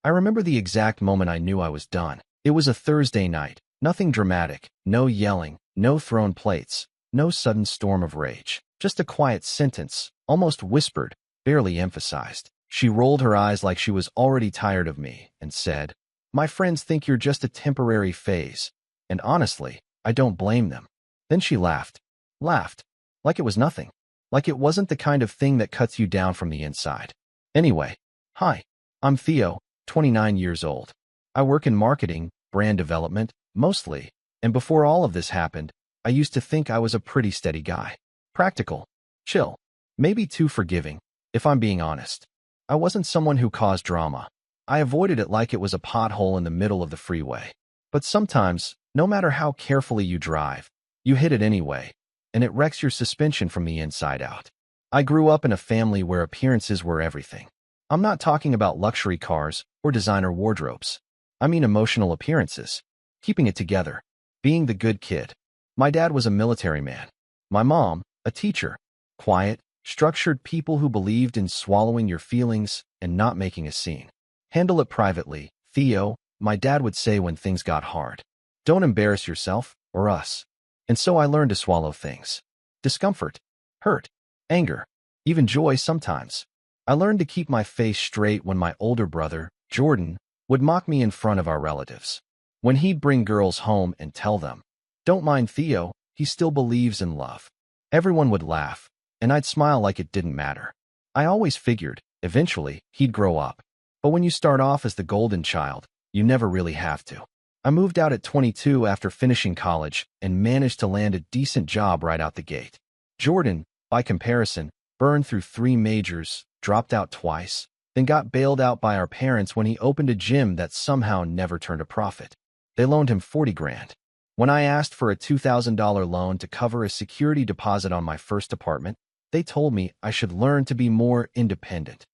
I remember the exact moment I knew I was done. It was a Thursday night. Nothing dramatic, no yelling, no thrown plates, no sudden storm of rage. Just a quiet sentence, almost whispered, barely emphasized. She rolled her eyes like she was already tired of me and said, "My friends think you're just a temporary phase." And honestly, I don't blame them. Then she laughed. Laughed. Like it was nothing. Like it wasn't the kind of thing that cuts you down from the inside. Anyway, hi. I'm Theo, 29 years old. I work in marketing, brand development, mostly, and before all of this happened, I used to think I was a pretty steady guy. Practical, chill, maybe too forgiving, if I'm being honest. I wasn't someone who caused drama. I avoided it like it was a pothole in the middle of the freeway. But sometimes, no matter how carefully you drive, you hit it anyway, and it wrecks your suspension from the inside out. I grew up in a family where appearances were everything. I'm not talking about luxury cars or designer wardrobes. I mean emotional appearances. Keeping it together. Being the good kid. My dad was a military man. My mom, a teacher. Quiet, structured people who believed in swallowing your feelings and not making a scene. Handle it privately, Theo, my dad would say when things got hard. Don't embarrass yourself or us. And so I learned to swallow things. Discomfort, hurt, anger, even joy sometimes. I learned to keep my face straight when my older brother, Jordan, would mock me in front of our relatives. When he'd bring girls home and tell them, "Don't mind Theo, he still believes in love." Everyone would laugh, and I'd smile like it didn't matter. I always figured, eventually, he'd grow up. But when you start off as the golden child, you never really have to. I moved out at 22 after finishing college and managed to land a decent job right out the gate. Jordan, by comparison, burned through 3 majors, dropped out twice, then got bailed out by our parents when he opened a gym that somehow never turned a profit. They loaned him 40 grand. When I asked for a $2,000 loan to cover a security deposit on my first apartment, they told me I should learn to be more independent.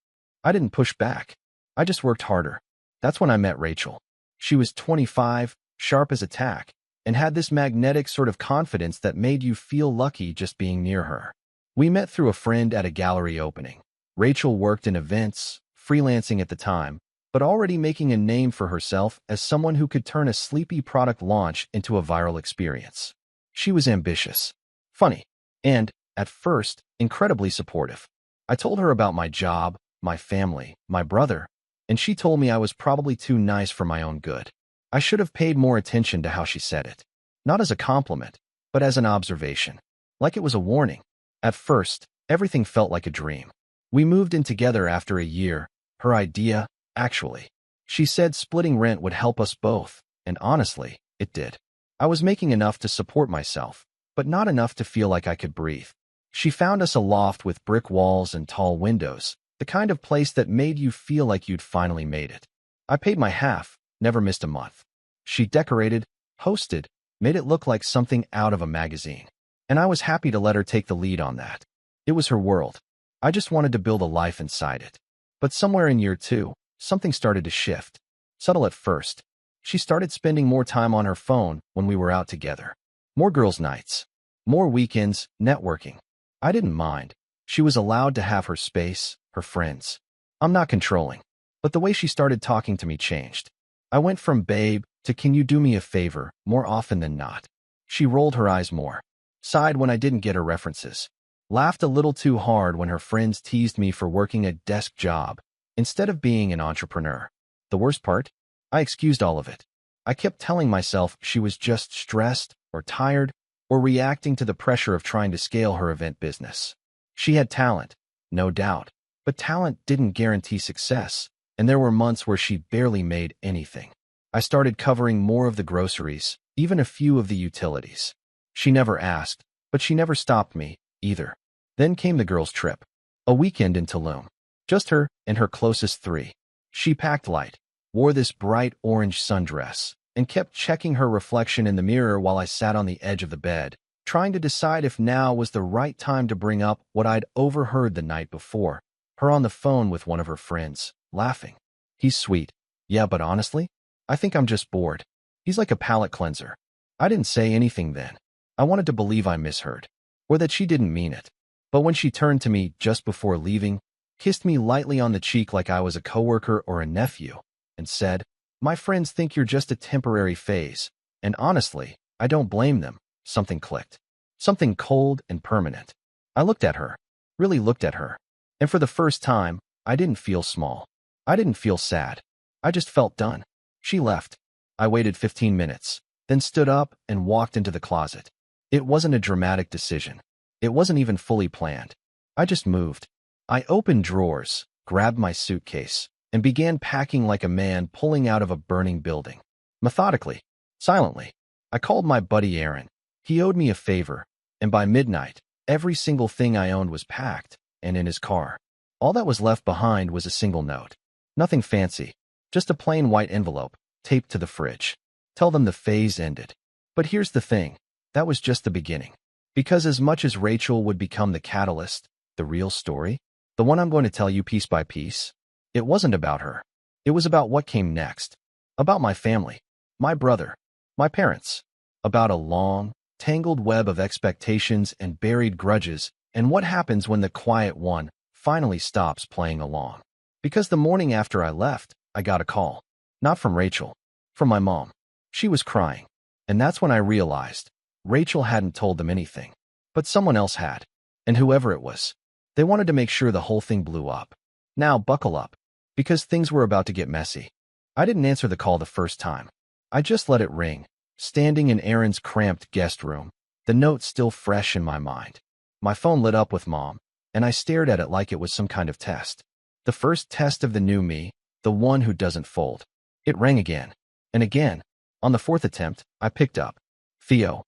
I didn't push back. I just worked harder. That's when I met Rachel. She was 25, sharp as a tack, and had this magnetic sort of confidence that made you feel lucky just being near her. We met through a friend at a gallery opening. Rachel worked in events, freelancing at the time, but already making a name for herself as someone who could turn a sleepy product launch into a viral experience. She was ambitious, funny, and, at first, incredibly supportive. I told her about my job, my family, my brother, and she told me I was probably too nice for my own good. I should have paid more attention to how she said it. Not as a compliment, but as an observation. Like it was a warning. At first, everything felt like a dream. We moved in together after a year, her idea, actually. She said splitting rent would help us both, and honestly, it did. I was making enough to support myself, but not enough to feel like I could breathe. She found us a loft with brick walls and tall windows, the kind of place that made you feel like you'd finally made it. I paid my half, never missed a month. She decorated, hosted, made it look like something out of a magazine. And I was happy to let her take the lead on that. It was her world. I just wanted to build a life inside it. But somewhere in year 2, something started to shift. Subtle at first. She started spending more time on her phone when we were out together. More girls' nights. More weekends, networking. I didn't mind. She was allowed to have her space, her friends. I'm not controlling. But the way she started talking to me changed. I went from babe to can you do me a favor more often than not. She rolled her eyes more. Sighed when I didn't get her references. Laughed a little too hard when her friends teased me for working a desk job instead of being an entrepreneur. The worst part? I excused all of it. I kept telling myself she was just stressed or tired or reacting to the pressure of trying to scale her event business. She had talent, no doubt, but talent didn't guarantee success, and there were months where she barely made anything. I started covering more of the groceries, even a few of the utilities. She never asked, but she never stopped me, either. Then came the girls' trip. A weekend in Tulum. Just her and her closest 3. She packed light, wore this bright orange sundress, and kept checking her reflection in the mirror while I sat on the edge of the bed, trying to decide if now was the right time to bring up what I'd overheard the night before. Her on the phone with one of her friends, laughing. He's sweet. Yeah, but honestly, I think I'm just bored. He's like a palate cleanser. I didn't say anything then. I wanted to believe I misheard, or that she didn't mean it. But when she turned to me just before leaving, kissed me lightly on the cheek like I was a coworker or a nephew, and said, "My friends think you're just a temporary phase, and honestly, I don't blame them." Something clicked. Something cold and permanent. I looked at her, really looked at her, and for the first time, I didn't feel small. I didn't feel sad. I just felt done. She left. I waited 15 minutes, then stood up and walked into the closet. It wasn't a dramatic decision. It wasn't even fully planned. I just moved. I opened drawers, grabbed my suitcase, and began packing like a man pulling out of a burning building. Methodically, silently. I called my buddy Aaron. He owed me a favor, and by midnight, every single thing I owned was packed and in his car. All that was left behind was a single note. Nothing fancy, just a plain white envelope, taped to the fridge. Tell them the phase ended. But here's the thing, that was just the beginning. Because as much as Rachel would become the catalyst, the real story, the one I'm going to tell you piece by piece, it wasn't about her. It was about what came next. About my family, my brother, my parents. About a long, tangled web of expectations and buried grudges, and what happens when the quiet one finally stops playing along. Because the morning after I left, I got a call. Not from Rachel, from my mom. She was crying. And that's when I realized Rachel hadn't told them anything. But someone else had. And whoever it was, they wanted to make sure the whole thing blew up. Now buckle up, because things were about to get messy. I didn't answer the call the first time. I just let it ring, standing in Aaron's cramped guest room, the note still fresh in my mind. My phone lit up with Mom, and I stared at it like it was some kind of test. The first test of the new me, the one who doesn't fold. It rang again, and again. On the fourth attempt, I picked up. "Theo."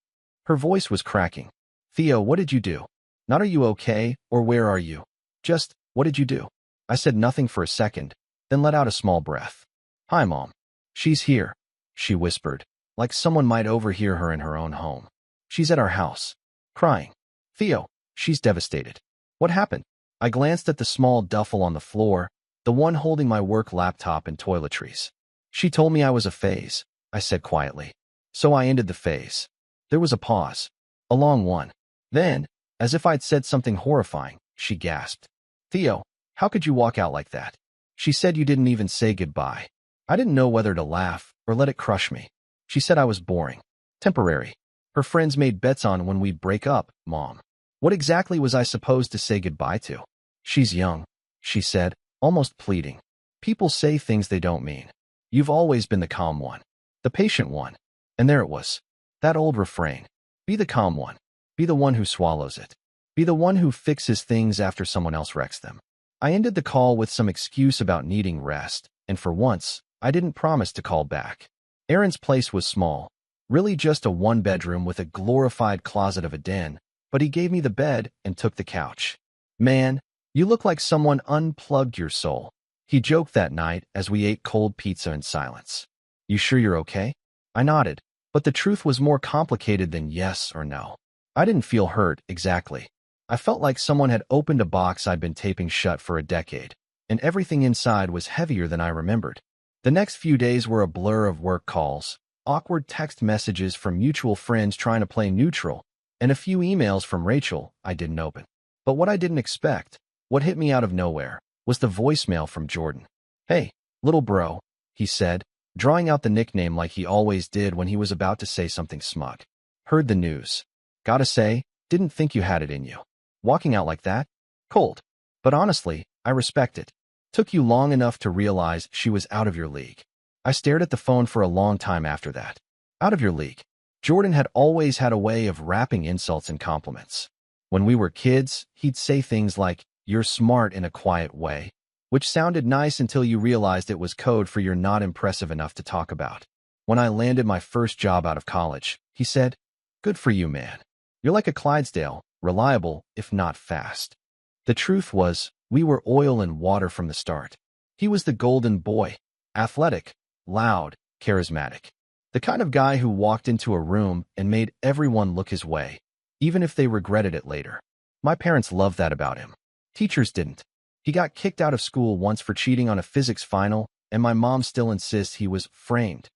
Her voice was cracking. "Theo, what did you do? Not are you okay, or where are you? Just, what did you do?" I said nothing for a second, then let out a small breath. "Hi, Mom." "She's here," she whispered, like someone might overhear her in her own home. "She's at our house, crying." "Theo." "She's devastated." "What happened?" I glanced at the small duffel on the floor, the one holding my work laptop and toiletries. "She told me I was a phase," I said quietly. "So I ended the phase." There was a pause, a long one. Then, as if I'd said something horrifying, she gasped. "Theo, how could you walk out like that?" She said you didn't even say goodbye. I didn't know whether to laugh or let it crush me. She said I was boring, temporary. Her friends made bets on when we'd break up, Mom. What exactly was I supposed to say goodbye to? "She's young," she said, almost pleading. "People say things they don't mean. You've always been the calm one, the patient one." And there it was, that old refrain. Be the calm one. Be the one who swallows it. Be the one who fixes things after someone else wrecks them. I ended the call with some excuse about needing rest, and for once, I didn't promise to call back. Aaron's place was small, really just a one-bedroom with a glorified closet of a den, but he gave me the bed and took the couch. "Man, you look like someone unplugged your soul," he joked that night as we ate cold pizza in silence. "You sure you're okay?" I nodded, but the truth was more complicated than yes or no. I didn't feel hurt, exactly. I felt like someone had opened a box I'd been taping shut for a decade, and everything inside was heavier than I remembered. The next few days were a blur of work calls, awkward text messages from mutual friends trying to play neutral, and a few emails from Rachel I didn't open. But what I didn't expect, what hit me out of nowhere, was the voicemail from Jordan. "Hey, little bro," he said, drawing out the nickname like he always did when he was about to say something smug. "Heard the news. Gotta say, didn't think you had it in you. Walking out like that? Cold. But honestly, I respect it. Took you long enough to realize she was out of your league." I stared at the phone for a long time after that. Out of your league. Jordan had always had a way of wrapping insults in compliments. When we were kids, he'd say things like, "You're smart," in a quiet way, which sounded nice until you realized it was code for "you're not impressive enough to talk about." When I landed my first job out of college, he said, "Good for you, man. You're like a Clydesdale, reliable, if not fast." The truth was, we were oil and water from the start. He was the golden boy, athletic, loud, charismatic. The kind of guy who walked into a room and made everyone look his way, even if they regretted it later. My parents loved that about him. Teachers didn't. He got kicked out of school once for cheating on a physics final, and my mom still insists he was framed.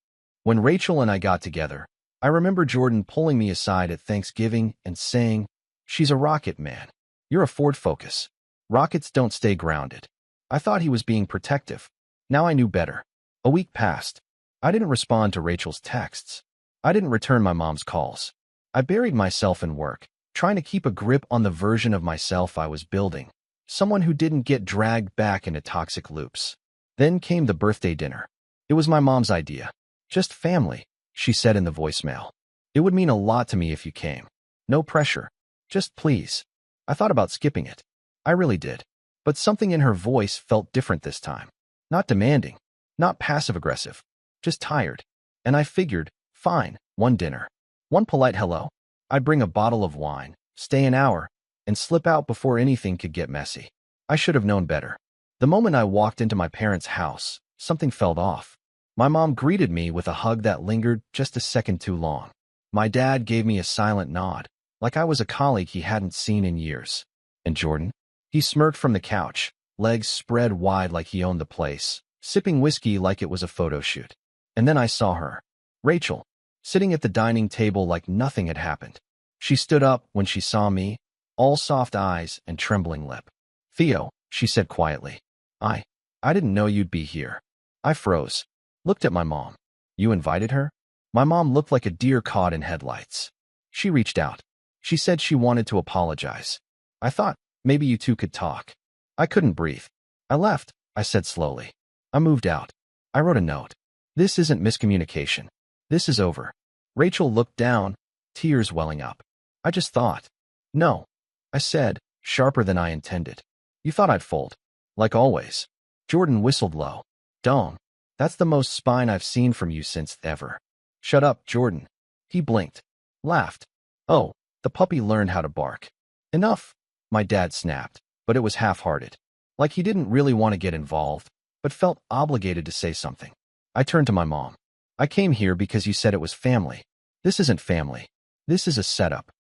When Rachel and I got together, I remember Jordan pulling me aside at Thanksgiving and saying, "She's a rocket, man. You're a Ford Focus. Rockets don't stay grounded." I thought he was being protective. Now I knew better. A week passed. I didn't respond to Rachel's texts. I didn't return my mom's calls. I buried myself in work, trying to keep a grip on the version of myself I was building, someone who didn't get dragged back into toxic loops. Then came the birthday dinner. It was my mom's idea. Just family, she said in the voicemail. It would mean a lot to me if you came. No pressure. Just please. I thought about skipping it. I really did. But something in her voice felt different this time. Not demanding. Not passive-aggressive. Just tired. And I figured, fine, one dinner. One polite hello. I'd bring a bottle of wine, stay an hour, and slip out before anything could get messy. I should have known better. The moment I walked into my parents' house, something felt off. My mom greeted me with a hug that lingered just a second too long. My dad gave me a silent nod, like I was a colleague he hadn't seen in years. And Jordan? He smirked from the couch, legs spread wide like he owned the place, sipping whiskey like it was a photo shoot. And then I saw her, Rachel, sitting at the dining table like nothing had happened. She stood up when she saw me, all soft eyes and trembling lip. Theo, she said quietly. I didn't know you'd be here. I froze, looked at my mom. You invited her? My mom looked like a deer caught in headlights. She reached out. She said she wanted to apologize. I thought, maybe you two could talk. I couldn't breathe. I left, I said slowly. I moved out. I wrote a note. This isn't miscommunication. This is over. Rachel looked down, tears welling up. I just thought. No, I said, sharper than I intended. You thought I'd fold. Like always. Jordan whistled low. Don't. That's the most spine I've seen from you since ever. Shut up, Jordan. He blinked. Laughed. Oh, the puppy learned how to bark. Enough. My dad snapped, but it was half-hearted. Like he didn't really want to get involved, but felt obligated to say something. I turned to my mom. I came here because you said it was family. This isn't family. This is a setup.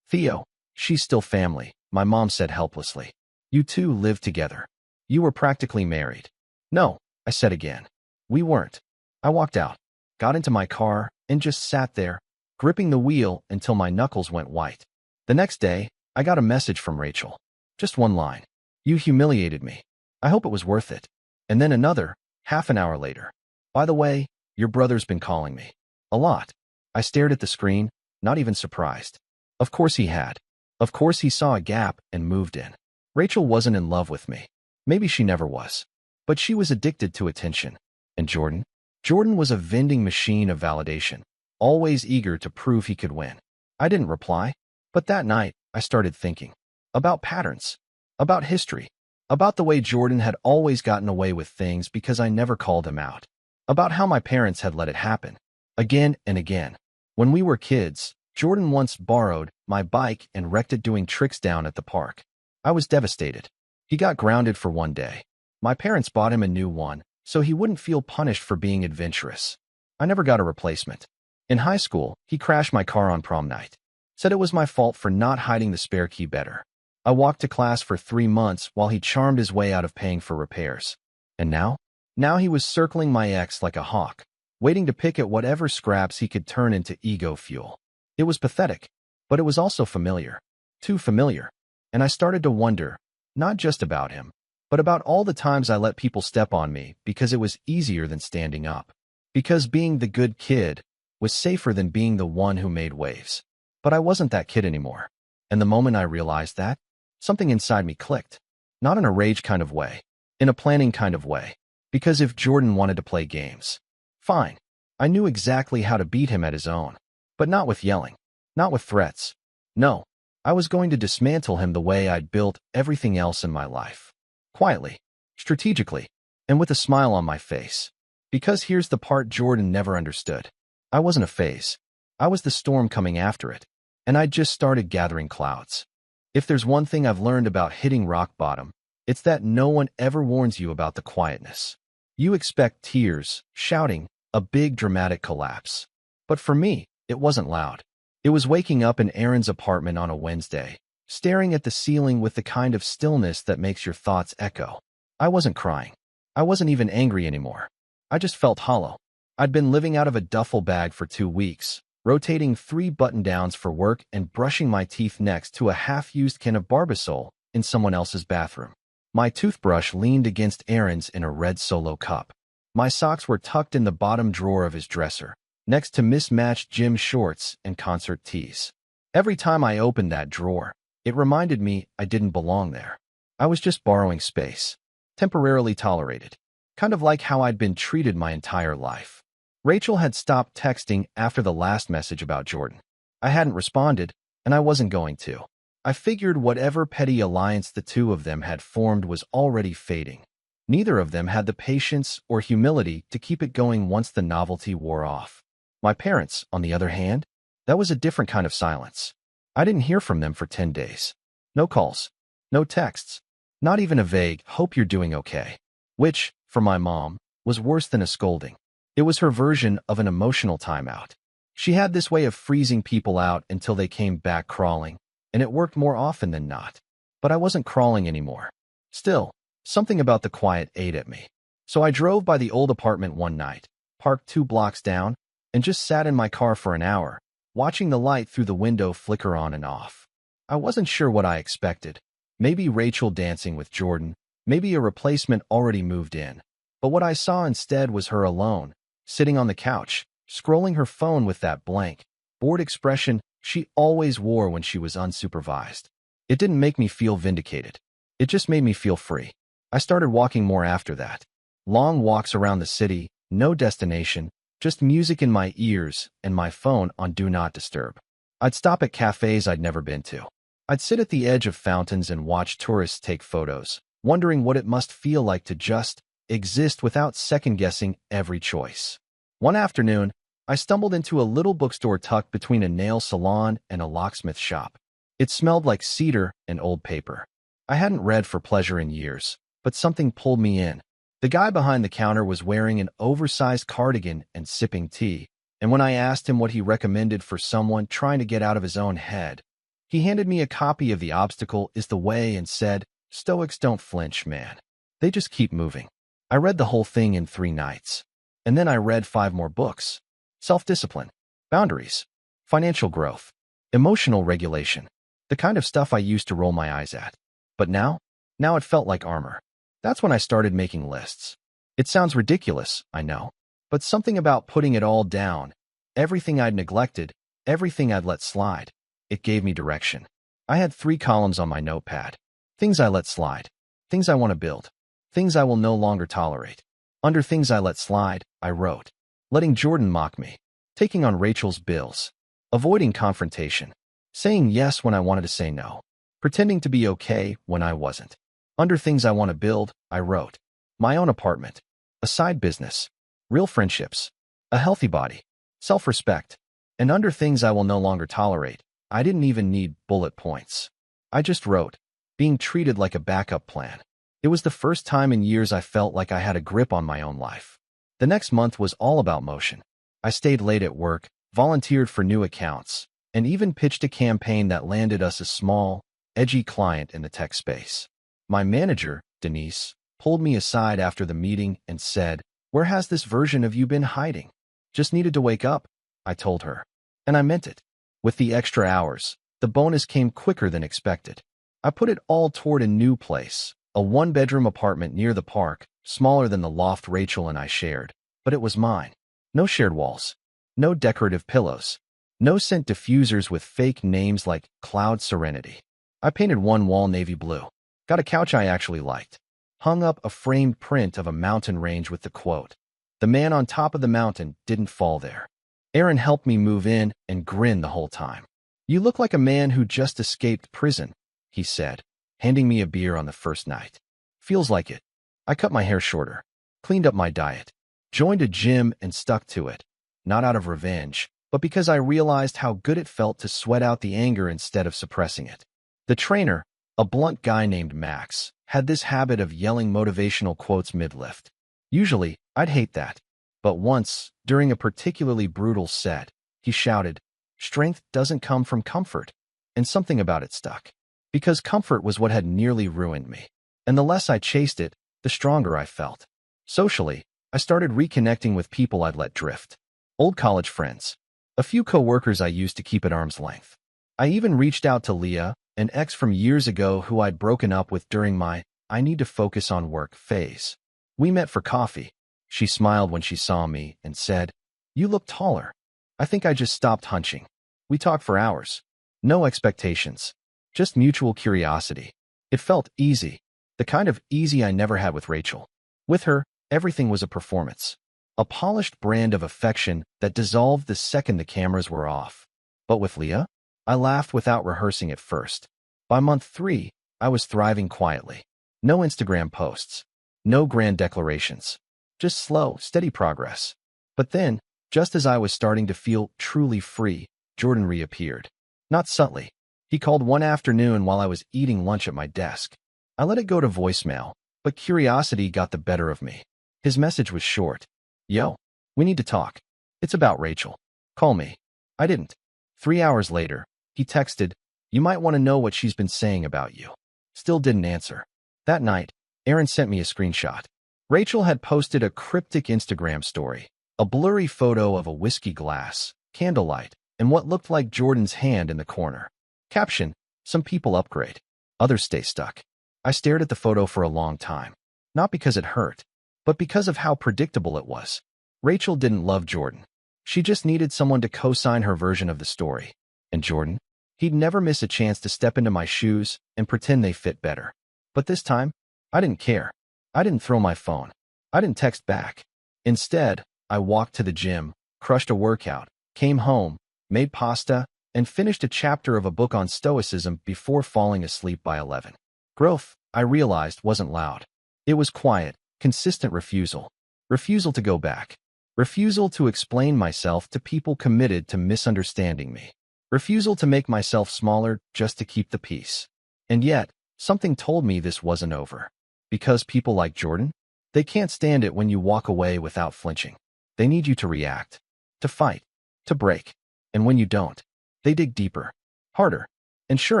Theo, she's still family, my mom said helplessly. You two lived together. You were practically married. No, I said again. We weren't. I walked out, got into my car, and just sat there, gripping the wheel until my knuckles went white. The next day, I got a message from Rachel. Just one line. You humiliated me. I hope it was worth it. And then another, half an hour later. By the way, your brother's been calling me. A lot. I stared at the screen, not even surprised. Of course he had. Of course he saw a gap and moved in. Rachel wasn't in love with me. Maybe she never was. But she was addicted to attention. And Jordan? Jordan was a vending machine of validation, always eager to prove he could win. I didn't reply, but that night, I started thinking. About patterns. About history. About the way Jordan had always gotten away with things because I never called him out. About how my parents had let it happen. Again and again. When we were kids, Jordan once borrowed my bike and wrecked it doing tricks down at the park. I was devastated. He got grounded for one day. My parents bought him a new one, so he wouldn't feel punished for being adventurous. I never got a replacement. In high school, he crashed my car on prom night. Said it was my fault for not hiding the spare key better. I walked to class for 3 months while he charmed his way out of paying for repairs. And now? Now he was circling my ex like a hawk, waiting to pick at whatever scraps he could turn into ego fuel. It was pathetic, but it was also familiar. Too familiar. And I started to wonder, not just about him, but about all the times I let people step on me because it was easier than standing up. Because being the good kid was safer than being the one who made waves. But I wasn't that kid anymore. And the moment I realized that, something inside me clicked. Not in a rage kind of way, in a planning kind of way. Because if Jordan wanted to play games, fine. I knew exactly how to beat him at his own. But not with yelling. Not with threats. No. I was going to dismantle him the way I'd built everything else in my life. Quietly, strategically, and with a smile on my face. Because here's the part Jordan never understood. I wasn't a phase. I was the storm coming after it, and I'd just started gathering clouds. If there's one thing I've learned about hitting rock bottom, it's that no one ever warns you about the quietness. You expect tears, shouting, a big dramatic collapse. But for me, it wasn't loud. It was waking up in Aaron's apartment on a Wednesday, staring at the ceiling with the kind of stillness that makes your thoughts echo. I wasn't crying. I wasn't even angry anymore. I just felt hollow. I'd been living out of a duffel bag for 2 weeks, rotating 3 button-downs for work and brushing my teeth next to a half-used can of Barbasol in someone else's bathroom. My toothbrush leaned against Aaron's in a red Solo cup. My socks were tucked in the bottom drawer of his dresser, next to mismatched gym shorts and concert tees. Every time I opened that drawer, it reminded me I didn't belong there. I was just borrowing space, temporarily tolerated, kind of like how I'd been treated my entire life. Rachel had stopped texting after the last message about Jordan. I hadn't responded, and I wasn't going to. I figured whatever petty alliance the two of them had formed was already fading. Neither of them had the patience or humility to keep it going once the novelty wore off. My parents, on the other hand, that was a different kind of silence. I didn't hear from them for 10 days. No calls, no texts, not even a vague, "hope you're doing okay," which, for my mom, was worse than a scolding. It was her version of an emotional timeout. She had this way of freezing people out until they came back crawling, and it worked more often than not. But I wasn't crawling anymore. Still, something about the quiet ate at me. So I drove by the old apartment one night, parked 2 blocks down, and just sat in my car for an hour, watching the light through the window flicker on and off. I wasn't sure what I expected. Maybe Rachel dancing with Jordan, maybe a replacement already moved in. But what I saw instead was her alone, sitting on the couch, scrolling her phone with that blank, bored expression she always wore when she was unsupervised. It didn't make me feel vindicated. It just made me feel free. I started walking more after that. Long walks around the city, no destination, just music in my ears and my phone on Do Not Disturb. I'd stop at cafes I'd never been to. I'd sit at the edge of fountains and watch tourists take photos, wondering what it must feel like to just exist without second-guessing every choice. One afternoon, I stumbled into a little bookstore tucked between a nail salon and a locksmith shop. It smelled like cedar and old paper. I hadn't read for pleasure in years, but something pulled me in. The guy behind the counter was wearing an oversized cardigan and sipping tea, and when I asked him what he recommended for someone trying to get out of his own head, he handed me a copy of The Obstacle is the Way and said, "Stoics don't flinch, man. They just keep moving." I read the whole thing in 3 nights. And then I read 5 more books. Self-discipline, boundaries, financial growth, emotional regulation, the kind of stuff I used to roll my eyes at. But now it felt like armor. That's when I started making lists. It sounds ridiculous, I know, but something about putting it all down, everything I'd neglected, everything I'd let slide, it gave me direction. I had 3 columns on my notepad. Things I let slide, things I want to build, things I will no longer tolerate. Under things I let slide, I wrote, letting Jordan mock me, taking on Rachel's bills, avoiding confrontation, saying yes when I wanted to say no, pretending to be okay when I wasn't. Under things I want to build, I wrote, my own apartment, a side business, real friendships, a healthy body, self-respect. And under things I will no longer tolerate, I didn't even need bullet points. I just wrote, being treated like a backup plan. It was the first time in years I felt like I had a grip on my own life. The next month was all about motion. I stayed late at work, volunteered for new accounts, and even pitched a campaign that landed us a small, edgy client in the tech space. My manager, Denise, pulled me aside after the meeting and said, "Where has this version of you been hiding?" "Just needed to wake up," I told her. And I meant it. With the extra hours, the bonus came quicker than expected. I put it all toward a new place, a 1-bedroom apartment near the park, smaller than the loft Rachel and I shared, but it was mine. No shared walls, no decorative pillows, no scent diffusers with fake names like Cloud Serenity. I painted one wall navy blue, got a couch I actually liked, hung up a framed print of a mountain range with the quote, "The man on top of the mountain didn't fall there." Aaron helped me move in and grinned the whole time. "You look like a man who just escaped prison," he said, handing me a beer on the first night. "Feels like it." I cut my hair shorter, cleaned up my diet, joined a gym and stuck to it, not out of revenge, but because I realized how good it felt to sweat out the anger instead of suppressing it. The trainer, a blunt guy named Max, had this habit of yelling motivational quotes mid-lift. Usually, I'd hate that. But once, during a particularly brutal set, he shouted, "Strength doesn't come from comfort," and something about it stuck. Because comfort was what had nearly ruined me. And the less I chased it, the stronger I felt. Socially, I started reconnecting with people I'd let drift. Old college friends. A few coworkers I used to keep at arm's length. I even reached out to Leah, an ex from years ago who I'd broken up with during my "I need to focus on work" phase. We met for coffee, She smiled when she saw me and said, "You look taller." I think I just stopped hunching. We talked for hours. No expectations. Just mutual curiosity. It felt easy. The kind of easy I never had with Rachel. With her, everything was a performance. A polished brand of affection that dissolved the second the cameras were off. But with Leah, I laughed without rehearsing at first. By month 3, I was thriving quietly. No Instagram posts. No grand declarations. Just slow, steady progress. But then, just as I was starting to feel truly free, Jordan reappeared. Not subtly. He called one afternoon while I was eating lunch at my desk. I let it go to voicemail, but curiosity got the better of me. His message was short. "Yo, we need to talk. It's about Rachel. Call me." I didn't. 3 hours later, he texted, "You might want to know what she's been saying about you." Still didn't answer. That night, Aaron sent me a screenshot. Rachel had posted a cryptic Instagram story, a blurry photo of a whiskey glass, candlelight, and what looked like Jordan's hand in the corner. Caption, "Some people upgrade. Others stay stuck." I stared at the photo for a long time. Not because it hurt, but because of how predictable it was. Rachel didn't love Jordan. She just needed someone to co-sign her version of the story. And Jordan? He'd never miss a chance to step into my shoes and pretend they fit better. But this time, I didn't care. I didn't throw my phone. I didn't text back. Instead, I walked to the gym, crushed a workout, came home, made pasta, and finished a chapter of a book on stoicism before falling asleep by 11. Growth, I realized, wasn't loud. It was quiet, consistent refusal. Refusal to go back. Refusal to explain myself to people committed to misunderstanding me. Refusal to make myself smaller just to keep the peace. And yet, something told me this wasn't over. Because people like Jordan, they can't stand it when you walk away without flinching. They need you to react, to fight, to break. And when you don't, they dig deeper, harder. And sure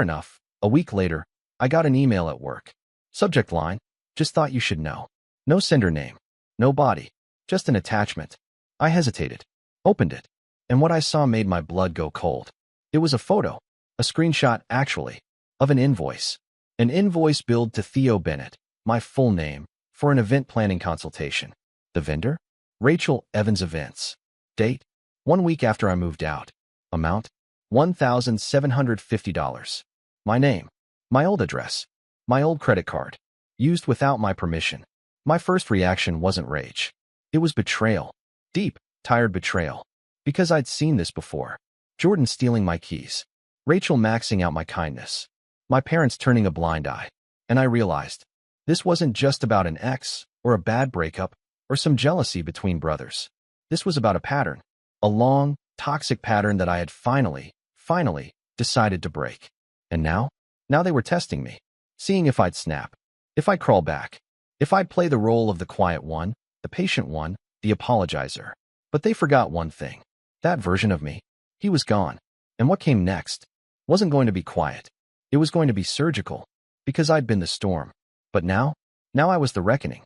enough, a week later, I got an email at work. Subject line, "Just thought you should know." No sender name, no body, just an attachment. I hesitated, opened it, and what I saw made my blood go cold. It was a photo, a screenshot actually, of an invoice. An invoice billed to Theo Bennett, my full name, for an event planning consultation. The vendor? Rachel Evans Events. Date? 1 week after I moved out. Amount? $1,750. My name? My old address? My old credit card? Used without my permission. My first reaction wasn't rage. It was betrayal. Deep, tired betrayal. Because I'd seen this before. Jordan stealing my keys. Rachel maxing out my kindness. My parents turning a blind eye. And I realized, this wasn't just about an ex, or a bad breakup, or some jealousy between brothers. This was about a pattern. A long, toxic pattern that I had finally decided to break. And now they were testing me. Seeing if I'd snap. If I'd crawl back. If I'd play the role of the quiet one, the patient one, the apologizer. But they forgot one thing. That version of me. He was gone. And what came next wasn't going to be quiet. It was going to be surgical. Because I'd been the storm. But now I was the reckoning.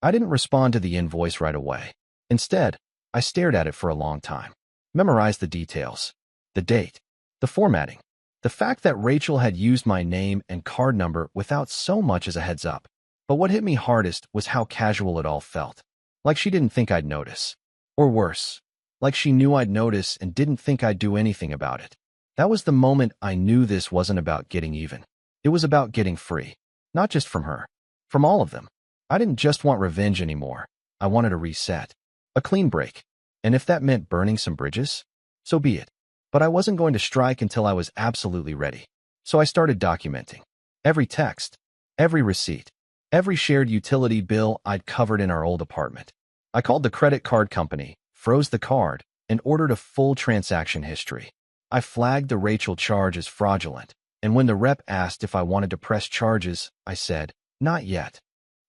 I didn't respond to the invoice right away. Instead, I stared at it for a long time. Memorized the details. The date. The formatting. The fact that Rachel had used my name and card number without so much as a heads up. But what hit me hardest was how casual it all felt. Like she didn't think I'd notice. Or worse, like she knew I'd notice and didn't think I'd do anything about it. That was the moment I knew this wasn't about getting even. It was about getting free. Not just from her. From all of them. I didn't just want revenge anymore. I wanted a reset. A clean break. And if that meant burning some bridges, so be it. But I wasn't going to strike until I was absolutely ready. So I started documenting. Every text. Every receipt. Every shared utility bill I'd covered in our old apartment. I called the credit card company, froze the card, and ordered a full transaction history. I flagged the Rachel charge as fraudulent, and when the rep asked if I wanted to press charges, I said, not yet.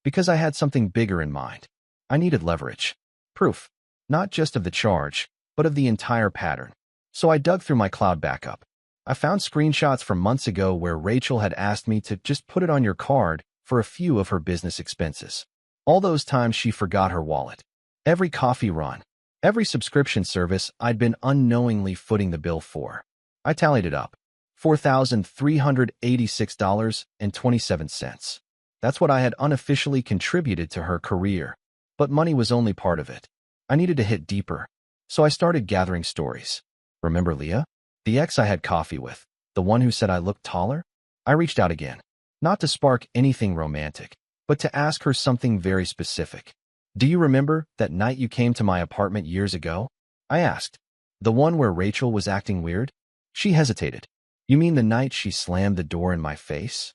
Because I had something bigger in mind. I needed leverage. Proof. Not just of the charge, but of the entire pattern. So I dug through my cloud backup. I found screenshots from months ago where Rachel had asked me to just put it on your card for a few of her business expenses. All those times she forgot her wallet. Every coffee run. Every subscription service I'd been unknowingly footing the bill for. I tallied it up. $4,386.27. That's what I had unofficially contributed to her career. But money was only part of it. I needed to hit deeper. So I started gathering stories. Remember Leah? The ex I had coffee with, the one who said I looked taller? I reached out again, not to spark anything romantic, but to ask her something very specific. Do you remember that night you came to my apartment years ago? I asked. The one where Rachel was acting weird? She hesitated. You mean the night she slammed the door in my face?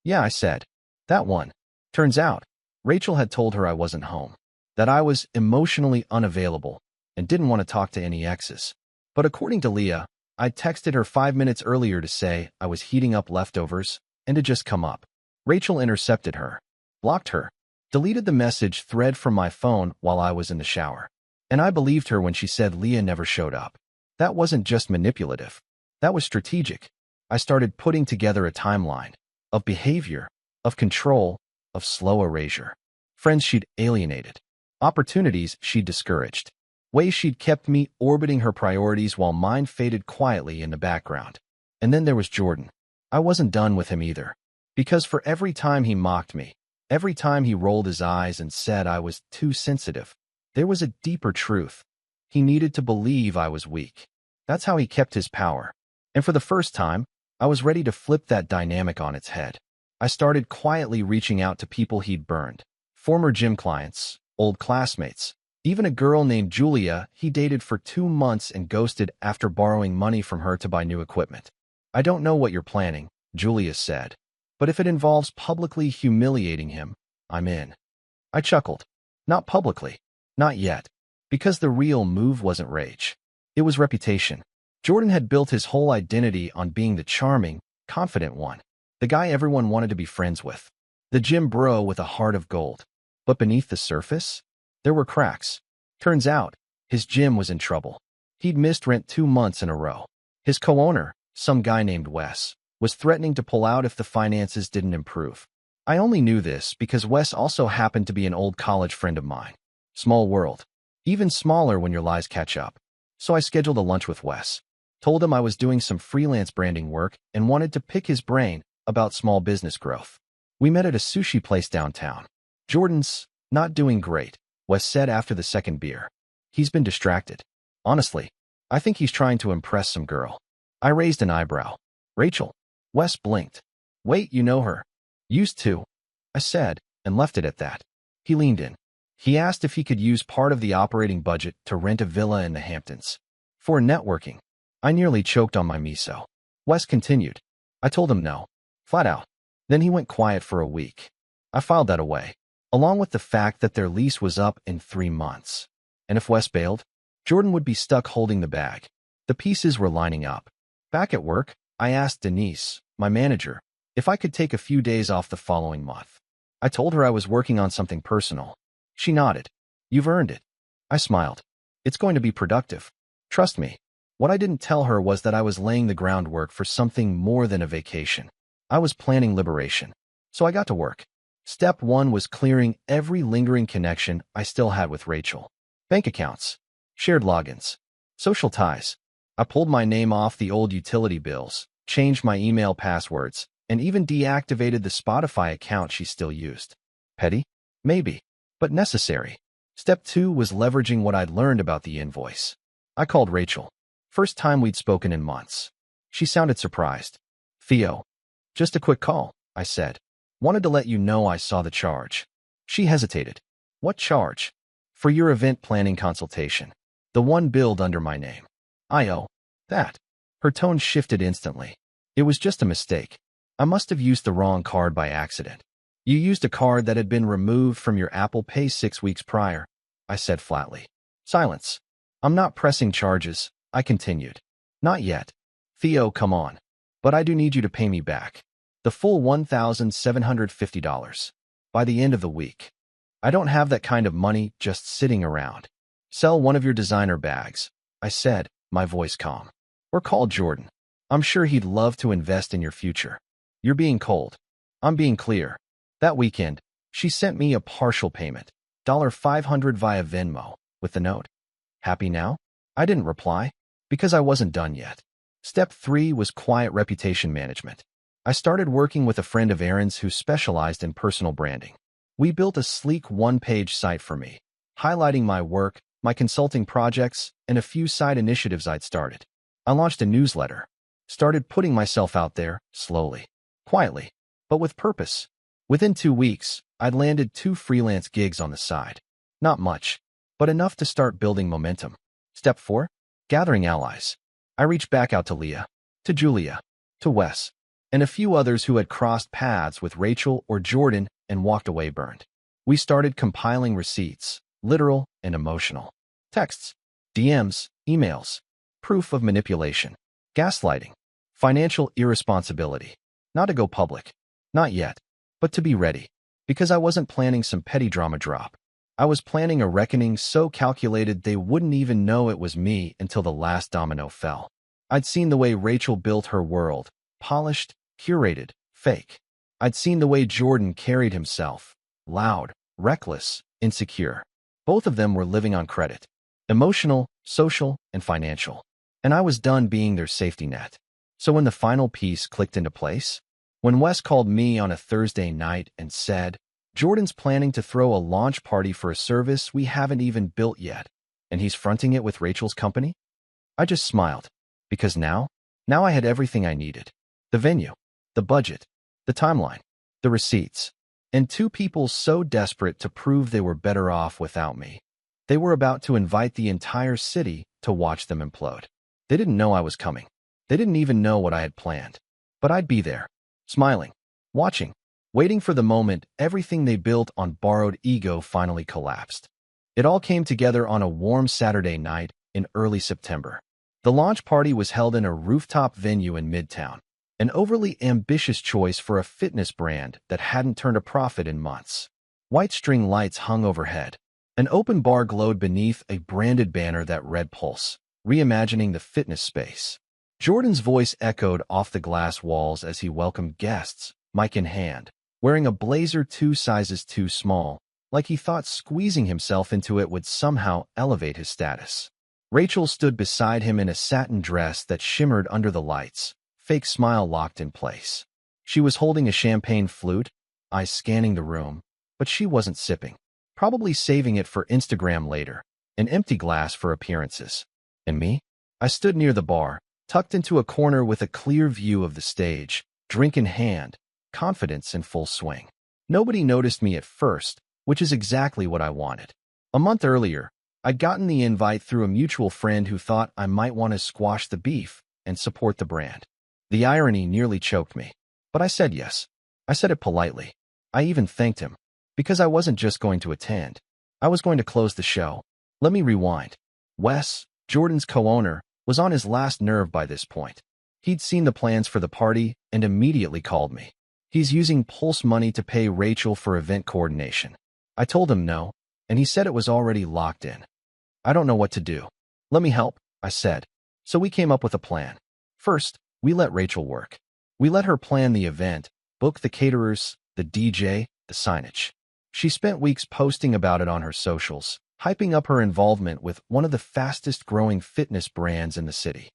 Yeah, I said. That one. Turns out, Rachel had told her I wasn't home, that I was emotionally unavailable and didn't want to talk to any exes. But according to Leah, I texted her 5 minutes earlier to say I was heating up leftovers and to just come up. Rachel intercepted her, blocked her, deleted the message thread from my phone while I was in the shower. And I believed her when she said Leah never showed up. That wasn't just manipulative. That was strategic. I started putting together a timeline of behavior, of control, of slow erasure. Friends she'd alienated. Opportunities she'd discouraged. Ways she'd kept me orbiting her priorities while mine faded quietly in the background. And then there was Jordan. I wasn't done with him either. Because for every time he mocked me, every time he rolled his eyes and said I was too sensitive, there was a deeper truth. He needed to believe I was weak. That's how he kept his power. And for the first time, I was ready to flip that dynamic on its head. I started quietly reaching out to people he'd burned. Former gym clients, old classmates, even a girl named Julia he dated for 2 months and ghosted after borrowing money from her to buy new equipment. I don't know what you're planning, Julia said. But if it involves publicly humiliating him, I'm in. I chuckled. Not publicly. Not yet. Because the real move wasn't rage. It was reputation. Jordan had built his whole identity on being the charming, confident one. The guy everyone wanted to be friends with. The gym bro with a heart of gold. But beneath the surface, there were cracks. Turns out, his gym was in trouble. He'd missed rent 2 months in a row. His co-owner, some guy named Wes, was threatening to pull out if the finances didn't improve. I only knew this because Wes also happened to be an old college friend of mine. Small world. Even smaller when your lies catch up. So I scheduled a lunch with Wes. Told him I was doing some freelance branding work and wanted to pick his brain about small business growth. We met at a sushi place downtown. Jordan's not doing great, Wes said after the second beer. He's been distracted. Honestly, I think he's trying to impress some girl. I raised an eyebrow. Rachel. Wes blinked. Wait, you know her? Used to, I said, and left it at that. He leaned in. He asked if he could use part of the operating budget to rent a villa in the Hamptons. For networking. I nearly choked on my miso. Wes continued. I told him no. Flat out. Then he went quiet for a week. I filed that away, along with the fact that their lease was up in 3 months. And if Wes bailed, Jordan would be stuck holding the bag. The pieces were lining up. Back at work, I asked Denise, my manager, if I could take a few days off the following month. I told her I was working on something personal. She nodded. You've earned it. I smiled. It's going to be productive. Trust me. What I didn't tell her was that I was laying the groundwork for something more than a vacation. I was planning liberation. So I got to work. Step 1 was clearing every lingering connection I still had with Rachel. Bank accounts. Shared logins. Social ties. I pulled my name off the old utility bills, changed my email passwords, and even deactivated the Spotify account she still used. Petty? Maybe. But necessary. Step 2 was leveraging what I'd learned about the invoice. I called Rachel. First time we'd spoken in months. She sounded surprised. Theo. Just a quick call, I said. Wanted to let you know I saw the charge. She hesitated. What charge? For your event planning consultation. The one billed under my name. I owe that. Her tone shifted instantly. It was just a mistake. I must have used the wrong card by accident. You used a card that had been removed from your Apple Pay 6 weeks prior, I said flatly. Silence. I'm not pressing charges, I continued. Not yet. Theo, come on. But I do need you to pay me back. The full $1,750. By the end of the week. I don't have that kind of money just sitting around. Sell one of your designer bags, I said, my voice calm. Or call Jordan. I'm sure he'd love to invest in your future. You're being cold. I'm being clear. That weekend, she sent me a partial payment, $500 via Venmo, with the note. Happy now? I didn't reply, because I wasn't done yet. Step 3 was quiet reputation management. I started working with a friend of Aaron's who specialized in personal branding. We built a sleek one-page site for me, highlighting my work, my consulting projects, and a few side initiatives I'd started. I launched a newsletter, started putting myself out there, slowly, quietly, but with purpose. Within 2 weeks, I'd landed 2 freelance gigs on the side. Not much, but enough to start building momentum. Step 4. Gathering allies. I reached back out to Leah, to Julia, to Wes, and a few others who had crossed paths with Rachel or Jordan and walked away burned. We started compiling receipts, literal and emotional. Texts, DMs, emails, proof of manipulation, gaslighting, financial irresponsibility. Not to go public. Not yet, but to be ready. Because I wasn't planning some petty drama drop. I was planning a reckoning so calculated they wouldn't even know it was me until the last domino fell. I'd seen the way Rachel built her world, polished, curated, fake. I'd seen the way Jordan carried himself, loud, reckless, insecure. Both of them were living on credit. Emotional, social, and financial. And I was done being their safety net. So when the final piece clicked into place, when Wes called me on a Thursday night and said, "Jordan's planning to throw a launch party for a service we haven't even built yet, and he's fronting it with Rachel's company," I just smiled. Because now I had everything I needed. The venue, the budget, the timeline, the receipts, and 2 people so desperate to prove they were better off without me. They were about to invite the entire city to watch them implode. They didn't know I was coming. They didn't even know what I had planned. But I'd be there, smiling, watching, waiting for the moment everything they built on borrowed ego finally collapsed. It all came together on a warm Saturday night in early September. The launch party was held in a rooftop venue in Midtown, an overly ambitious choice for a fitness brand that hadn't turned a profit in months. White string lights hung overhead. An open bar glowed beneath a branded banner that read Pulse, reimagining the fitness space. Jordan's voice echoed off the glass walls as he welcomed guests, mic in hand, wearing a blazer 2 sizes too small, like he thought squeezing himself into it would somehow elevate his status. Rachel stood beside him in a satin dress that shimmered under the lights, fake smile locked in place. She was holding a champagne flute, eyes scanning the room, but she wasn't sipping, probably saving it for Instagram later, an empty glass for appearances. And me? I stood near the bar, tucked into a corner with a clear view of the stage, drink in hand, confidence in full swing. Nobody noticed me at first, which is exactly what I wanted. A month earlier, I'd gotten the invite through a mutual friend who thought I might want to squash the beef and support the brand. The irony nearly choked me. But I said yes. I said it politely. I even thanked him. Because I wasn't just going to attend. I was going to close the show. Let me rewind. Wes, Jordan's co-owner, was on his last nerve by this point. He'd seen the plans for the party and immediately called me. He's using Pulse money to pay Rachel for event coordination. I told him no, and he said it was already locked in. I don't know what to do. Let me help, I said. So we came up with a plan. First, we let Rachel work. We let her plan the event, book the caterers, the DJ, the signage. She spent weeks posting about it on her socials, hyping up her involvement with one of the fastest-growing fitness brands in the city.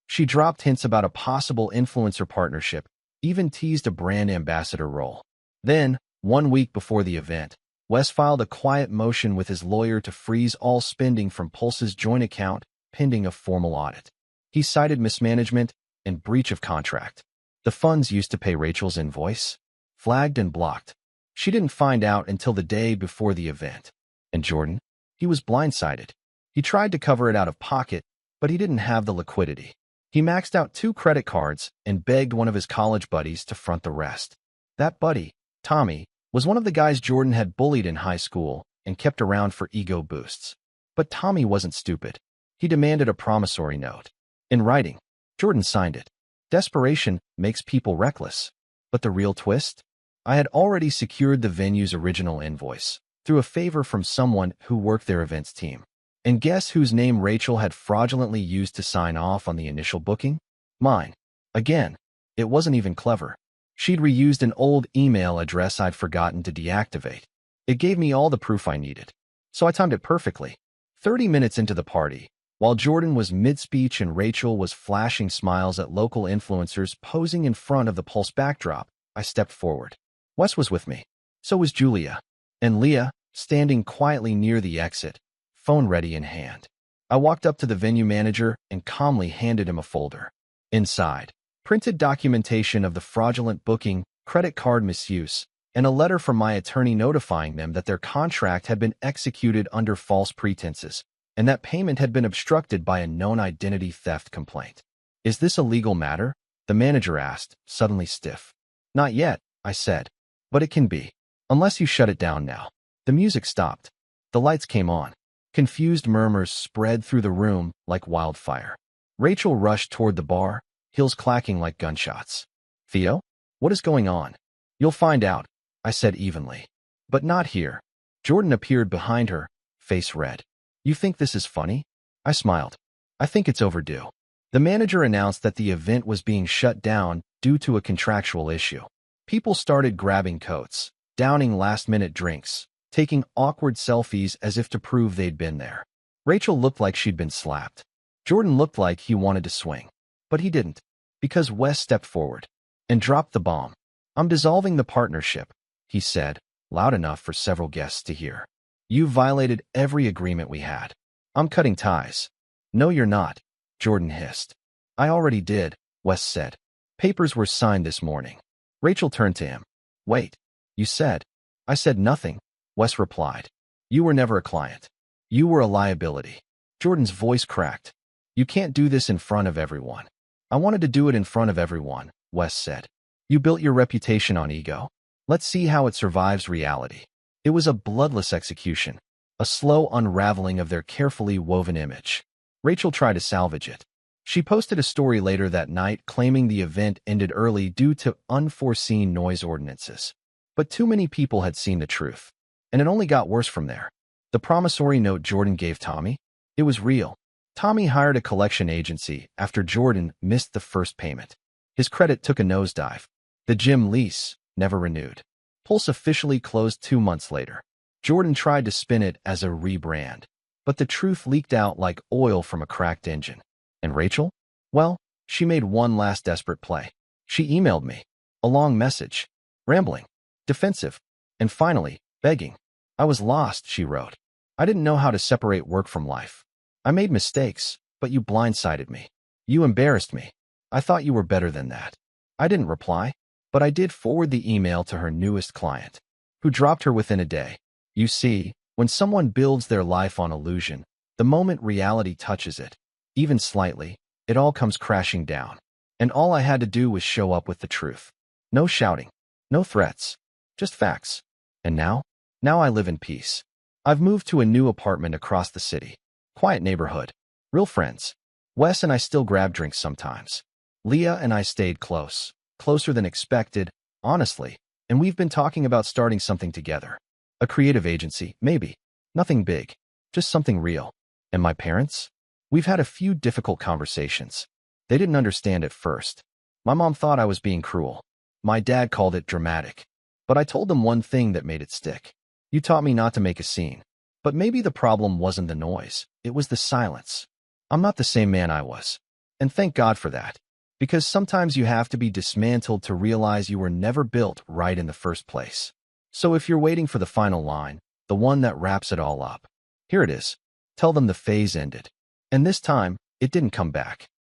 She dropped hints about a possible influencer partnership, even teased a brand ambassador role. Then, 1 week before the event, Wes filed a quiet motion with his lawyer to freeze all spending from Pulse's joint account, pending a formal audit. He cited mismanagement and breach of contract. The funds used to pay Rachel's invoice, flagged and blocked. She didn't find out until the day before the event. And Jordan? He was blindsided. He tried to cover it out of pocket, but he didn't have the liquidity. He maxed out 2 credit cards and begged one of his college buddies to front the rest. That buddy, Tommy, was one of the guys Jordan had bullied in high school and kept around for ego boosts. But Tommy wasn't stupid. He demanded a promissory note. In writing, Jordan signed it. Desperation makes people reckless. But the real twist? I had already secured the venue's original invoice through a favor from someone who worked their events team. And guess whose name Rachel had fraudulently used to sign off on the initial booking? Mine. Again, it wasn't even clever. She'd reused an old email address I'd forgotten to deactivate. It gave me all the proof I needed. So I timed it perfectly. 30 minutes into the party, while Jordan was mid-speech and Rachel was flashing smiles at local influencers posing in front of the Pulse backdrop, I stepped forward. Wes was with me. So was Julia. and Leah, standing quietly near the exit, phone ready in hand. I walked up to the venue manager and calmly handed him a folder. Inside, printed documentation of the fraudulent booking, credit card misuse, and a letter from my attorney notifying them that their contract had been executed under false pretenses, and that payment had been obstructed by a known identity theft complaint. Is this a legal matter? The manager asked, suddenly stiff. Not yet, I said. But it can be. Unless you shut it down now. The music stopped. The lights came on. Confused murmurs spread through the room like wildfire. Rachel rushed toward the bar, heels clacking like gunshots. Theo? What is going on? You'll find out, I said evenly. But not here. Jordan appeared behind her, face red. You think this is funny? I smiled. I think it's overdue. The manager announced that the event was being shut down due to a contractual issue. People started grabbing coats, downing last-minute drinks, taking awkward selfies as if to prove they'd been there. Rachel looked like she'd been slapped. Jordan looked like he wanted to swing. But he didn't, because Wes stepped forward and dropped the bomb. I'm dissolving the partnership, he said, loud enough for several guests to hear. You violated every agreement we had. I'm cutting ties. No, you're not, Jordan hissed. I already did, Wes said. Papers were signed this morning. Rachel turned to him. Wait, you said. I said nothing, Wes replied. You were never a client. You were a liability. Jordan's voice cracked. You can't do this in front of everyone. I wanted to do it in front of everyone, Wes said. You built your reputation on ego. Let's see how it survives reality. It was a bloodless execution, a slow unraveling of their carefully woven image. Rachel tried to salvage it. She posted a story later that night claiming the event ended early due to unforeseen noise ordinances. But too many people had seen the truth, and it only got worse from there. The promissory note Jordan gave Tommy? It was real. Tommy hired a collection agency after Jordan missed the first payment. His credit took a nosedive. The gym lease never renewed. Pulse officially closed 2 months later. Jordan tried to spin it as a rebrand, but the truth leaked out like oil from a cracked engine. And Rachel? Well, she made one last desperate play. She emailed me. A long message. Rambling. Defensive. And finally, begging. I was lost, she wrote. I didn't know how to separate work from life. I made mistakes, but you blindsided me. You embarrassed me. I thought you were better than that. I didn't reply, but I did forward the email to her newest client, who dropped her within a day. You see, when someone builds their life on illusion, the moment reality touches it, even slightly, it all comes crashing down. And all I had to do was show up with the truth. No shouting, no threats, just facts. And now I live in peace. I've moved to a new apartment across the city. Quiet neighborhood. Real friends. Wes and I still grab drinks sometimes. Leah and I stayed close, closer than expected, honestly, and we've been talking about starting something together. A creative agency, maybe. Nothing big, just something real. And my parents? We've had a few difficult conversations. They didn't understand at first. My mom thought I was being cruel. My dad called it dramatic. But I told them one thing that made it stick. You taught me not to make a scene. But maybe the problem wasn't the noise, it was the silence. I'm not the same man I was. And thank God for that. Because sometimes you have to be dismantled to realize you were never built right in the first place. So if you're waiting for the final line, the one that wraps it all up, here it is. Tell them the phase ended. And this time, it didn't come back.